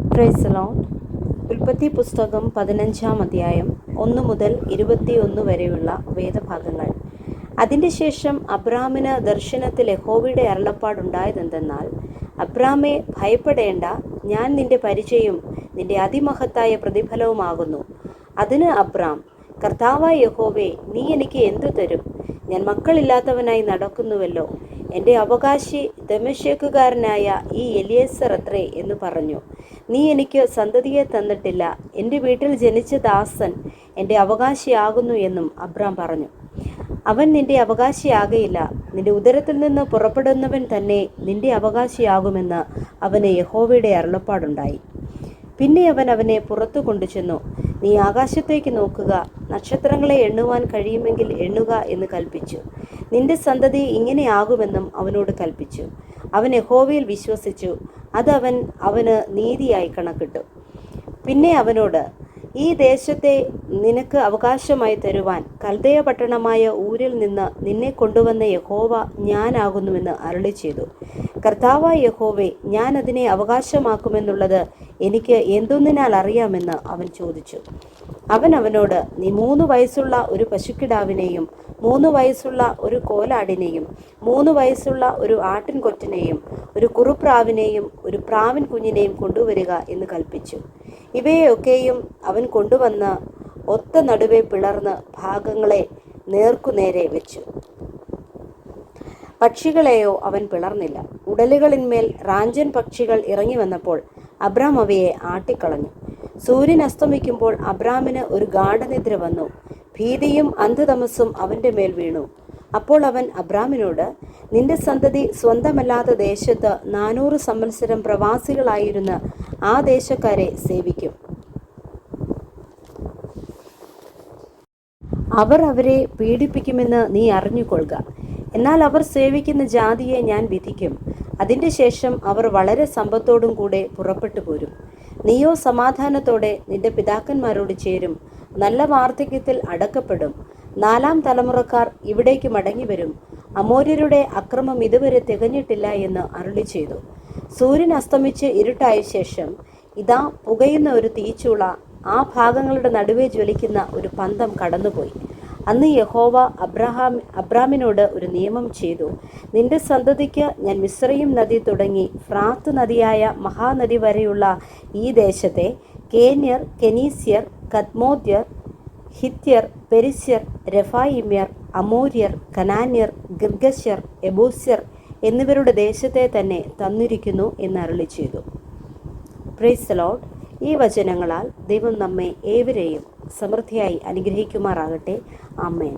Praise Lord. ഉൽപ്പത്തി പുസ്തകം 15-ാം അധ്യായം 1 മുതൽ 21 വരെയുള്ള വേദഭാഗങ്ങൾ. അതിൻ്റെ ശേഷം അബ്രാമിന് ദർശനത്തിൽ യഹോവയുടെ അരുളപ്പാടുണ്ടായതെന്തെന്നാൽ, അബ്രാമേ, ഭയപ്പെടേണ്ട, ഞാൻ നിന്റെ പരിചയം നിന്റെ അതിമഹത്തായ പ്രതിഫലവുമാകുന്നു. അതിന് അബ്രാം, കർത്താവായ യഹോവേ, നീ എനിക്ക് എന്തു തരും? ഞാൻ മക്കളില്ലാത്തവനായി നടക്കുന്നുവല്ലോ. എൻ്റെ അവകാശി ദമശ്ശേക്കുകാരനായ ഈ എലിയേസർ അത്രേ എന്ന് പറഞ്ഞു. നീ എനിക്ക് സന്തതിയെ തന്നിട്ടില്ല. എൻ്റെ വീട്ടിൽ ജനിച്ച ദാസൻ എൻ്റെ അവകാശിയാകുന്നു എന്നും അബ്രാം പറഞ്ഞു. അവൻ നിന്റെ അവകാശിയാകയില്ല, നിന്റെ ഉദരത്തിൽ നിന്ന് പുറപ്പെടുന്നവൻ തന്നെ നിന്റെ അവകാശിയാകുമെന്ന് അവന് യഹോവയുടെ അരുളപ്പാടുണ്ടായി. പിന്നെ അവൻ അവനെ പുറത്തു കൊണ്ടുചെന്നു. നീ ആകാശത്തേക്ക് നോക്കുക, നക്ഷത്രങ്ങളെ എണ്ണുവാൻ കഴിയുമെങ്കിൽ എണ്ണുക എന്ന് കൽപ്പിച്ചു. നിന്റെ സന്തതി ഇങ്ങനെയാകുമെന്നും അവനോട് കൽപ്പിച്ചു. അവൻ യഹോവയിൽ വിശ്വസിച്ചു. അത് അവന് നീതിയായി കണക്കിട്ടു. പിന്നെ അവനോട്, ഈ ദേശത്തെ നിനക്ക് അവകാശമായി തരുവാൻ കൽദയ പട്ടണമായ ഊരിൽ നിന്ന് നിന്നെ കൊണ്ടുവന്ന യഹോവ ഞാനാകുന്നുവെന്ന് അരുളി ചെയ്തു. കർത്താവായ യഹോവേ, ഞാൻ അതിനെ അവകാശമാക്കുമെന്നുള്ളത് എനിക്ക് എന്തൊന്നിനാൽ അറിയാമെന്ന് അവൻ ചോദിച്ചു. അവൻ അവനോട്, നീ 3 വയസ്സുള്ള ഒരു പശുക്കിടാവിനെയും 3 വയസ്സുള്ള ഒരു കോലാടിനെയും 3 വയസ്സുള്ള ഒരു ആട്ടിൻകൊറ്റനെയും ഒരു കുറുപ്രാവിനെയും ഒരു പ്രാവിൻ കുഞ്ഞിനെയും കൊണ്ടുവരിക എന്ന് കൽപ്പിച്ചു. ഇവയൊക്കെയും അവൻ കൊണ്ടുവന്ന് ഒത്ത നടുവെ പിളർന്ന് ഭാഗങ്ങളെ നേർക്കുനേരെ വെച്ചു. പക്ഷികളെയോ അവൻ പിളർന്നില്ല. ഉടലുകളിന്മേൽ റാഞ്ചൻ പക്ഷികൾ ഇറങ്ങി വന്നപ്പോൾ അബ്രാം അവയെ ആട്ടിക്കളഞ്ഞു. സൂര്യൻ അസ്തമിക്കുമ്പോൾ അബ്രാമിന് ഒരു ഗാഢനിദ്ര വന്നു. ഭീതിയും അന്ധതമസ്സും അവൻ്റെ മേൽ വീണു. അപ്പോൾ അവൻ അബ്രാമിനോട്, നിന്റെ സന്തതി സ്വന്തമല്ലാത്ത ദേശത്ത് 400 സംവത്സരം പ്രവാസികളായിരുന്ന ആ ദേശക്കാരെ സേവിക്കും. അവർ അവരെ പീഡിപ്പിക്കുമെന്ന് നീ അറിഞ്ഞുകൊള്ളുക. എന്നാൽ അവർ സേവിക്കുന്ന ജാതിയെ ഞാൻ വിധിക്കും. അതിൻ്റെ ശേഷം അവർ വളരെ സമ്പത്തോടും കൂടെ പുറപ്പെട്ടു പോരും. നീയോ സമാധാനത്തോടെ നിന്റെ പിതാക്കന്മാരോട് ചേരും. നല്ല വാർദ്ധക്യത്തിൽ അടക്കപ്പെടും. 4-ാം തലമുറക്കാർ ഇവിടേക്ക് മടങ്ങിവരും. അമോര്യരുടെ അക്രമം ഇതുവരെ തികഞ്ഞിട്ടില്ല എന്ന് അരുളി ചെയ്തു. സൂര്യൻ അസ്തമിച്ച് ഇരുട്ടായ ശേഷം ഇതാ, പുകയുന്ന ഒരു തീച്ചൂള ആ ഭാഗങ്ങളുടെ നടുവെ ജ്വലിക്കുന്ന ഒരു പന്തം കടന്നുപോയി. അന്ന് യഹോവ അബ്രാമിനോട് ഒരു നിയമം ചെയ്തു. നിന്റെ സന്തതിക്ക് ഞാൻ മിസ്രയീം നദി തുടങ്ങി ഫ്രാത്ത് നദിയായ മഹാനദി വരെയുള്ള ഈ ദേശത്തെ കേന്യർ, കെനീസ്യർ, കദ്മോദ്യർ, ഹിത്യർ, പെരിസ്യർ, രഫായിമ്യർ, അമോര്യർ, കനാന്യർ, ഗിർഗശ്യർ, എബൂസ്യർ എന്നിവരുടെ ദേശത്തെ തന്നെ തന്നിരിക്കുന്നു എന്ന് അരുളി ചെയ്തു. Praise the Lord. ഈ വചനങ്ങളാൽ ദൈവം നമ്മെ ഏവരെയും സമൃദ്ധിയായി അനുഗ്രഹിക്കുമാറാകട്ടെ. ആമേൻ.